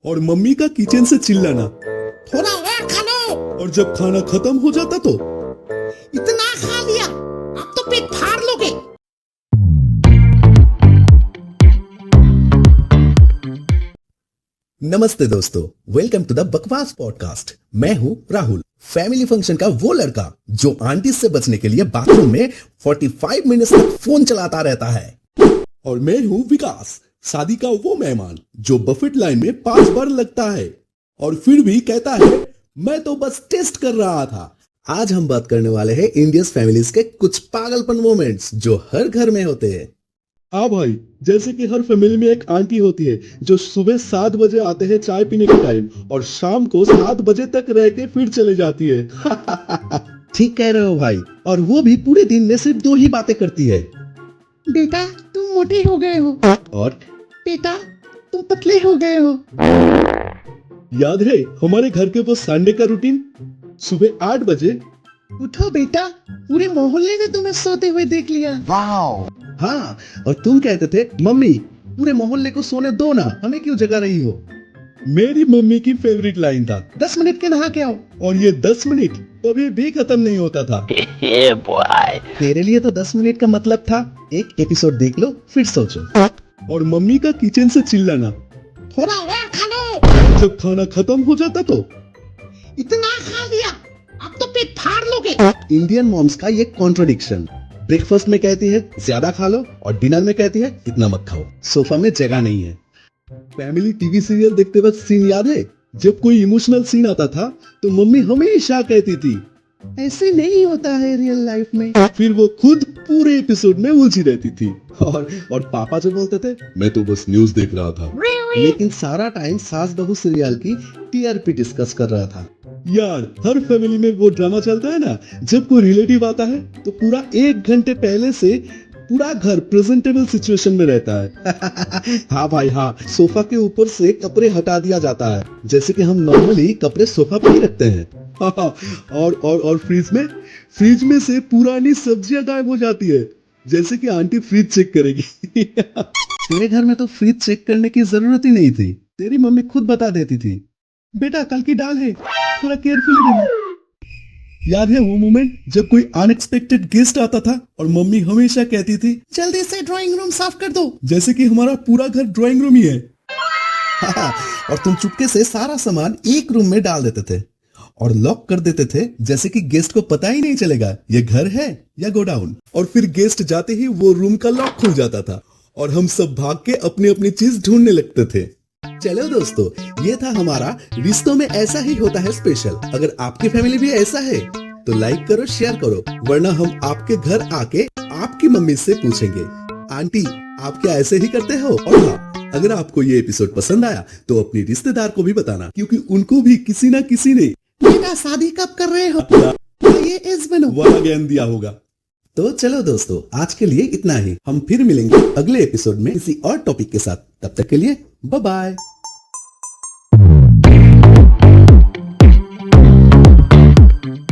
और मम्मी का किचन से चिल्लाना। थोड़ा और खा लो। और जब खाना खत्म हो जाता तो इतना खा लिया, अब तो पेट फाड़ लोगे। नमस्ते दोस्तों, वेलकम टू द बकवास पॉडकास्ट। मैं हूं राहुल, फैमिली फंक्शन का वो लड़का जो आंटी से बचने के लिए बाथरूम में 45 मिनट्स तक फोन चलाता रहता है। और मैं हूं विकास, शादी का वो मेहमान जो बफेट लाइन में 5 बार लगता है और फिर भी कहता है मैं तो बस टेस्ट कर रहा था। आज हम बात करने वाले हैं इंडियंस फैमिलीज के कुछ पागलपन मोमेंट्स जो हर घर में होते हैं। हाँ भाई, जैसे कि हर फैमिली में एक आंटी होती है जो सुबह 7 बजे आते हैं चाय पीने के टाइम और शाम को 7 बजे तक रह के फिर चले जाती है। ठीक कह रहे हो भाई, और वो भी पूरे दिन में सिर्फ 2 ही बातें करती है। बेटा तुम मोटे हो गए हो। और बेटा तुम पतले हो गए हो। याद है हमारे घर के वो संडे का रूटीन? सुबह 8 बजे उठो बेटा, पूरे मोहल्ले ने तुम्हें सोते हुए देख लिया। हाँ, और तुम कहते थे मम्मी पूरे मोहल्ले को सोने दो ना, हमें क्यों जगा रही हो। मेरी मम्मी की फेवरेट लाइन था, 10 मिनट के नहा के आओ। और ये 10 मिनट कभी भी खत्म नहीं होता था। तेरे लिए तो 10 मिनट का मतलब था एक एपिसोड देख लो फिर सोचो। और मम्मी का किचन से चिल्लाना। थोड़ा और खा लो। जब खाना खत्म हो जाता तो इतना खा लिया, अब तो पेट फाड़ लोगे। इंडियन मॉम्स का ये कॉन्ट्रडिक्शन, ब्रेकफास्ट में कहती है ज्यादा खा लो और डिनर में कहती है इतना मत खाओ, सोफा में जगह नहीं है। फैमिली टीवी सीरियल देखते वक्त सीन याद है? जब कोई इमोशनल सीन आता था तो मम्मी हमेशा कहती थी ऐसे नहीं होता है रियल लाइफ में। फिर वो खुद पूरे एपिसोड में उलझी रहती थी। और पापा जो बोलते थे मैं तो बस न्यूज देख रहा था। लेकिन सारा टाइम सास बहू सीरियल की टीआरपी डिस्कस कर रहा था। यार हर फैमिली में वो ड्रामा चलता है ना, जब कोई रिलेटिव आता है तो पूरा 1 घंटे पहले से पूरा घर प्रेजेंटेबल सिचुएशन में रहता है। हाँ भाई हाँ, सोफा के ऊपर से कपड़े हटा दिया जाता है, जैसे कि हम नॉर्मली कपड़े सोफा पर ही रखते हैं। और फ्रिज में से पुरानी सब्जियां गायब हो जाती है, जैसे कि आंटी फ्रिज चेक करेगी। तेरे घर में तो फ्रिज चेक करने की जरूरत ही नहीं थी, तेरी मम्मी खुद बता देती थी बेटा कल की दाल है, थोड़ा केयरफुली देना। याद है वो मोमेंट जब कोई अनएक्सपेक्टेड गेस्ट आता था और मम्मी हमेशा कहती थी जल्दी से ड्राइंग रूम साफ कर दो, जैसे कि हमारा पूरा घर ड्राइंग रूम ही है। और तुम चुपके से सारा सामान एक रूम में डाल देते थे और लॉक कर देते थे, जैसे कि गेस्ट को पता ही नहीं चलेगा ये घर है या गोडाउन। और फिर गेस्ट जाते ही वो रूम का लॉक खुल जाता था और हम सब भाग के अपनी अपनी चीज ढूंढने लगते थे। चलो दोस्तों, ये था हमारा रिश्तों में ऐसा ही होता है स्पेशल। अगर आपकी फैमिली भी ऐसा है तो लाइक करो, शेयर करो, वरना हम आपके घर आके आपकी मम्मी से पूछेंगे आंटी आप क्या ऐसे ही करते हो। और हाँ, अगर आपको ये एपिसोड पसंद आया तो अपनी रिश्तेदार को भी बताना, क्योंकि उनको भी किसी ना किसी ने बेटा शादी कब कर रहे हो, ये एज बनो वाला ज्ञान दिया होगा। तो चलो दोस्तों, आज के लिए इतना ही। हम फिर मिलेंगे अगले एपिसोड में किसी और टॉपिक के साथ। तब तक के लिए बाय बाय।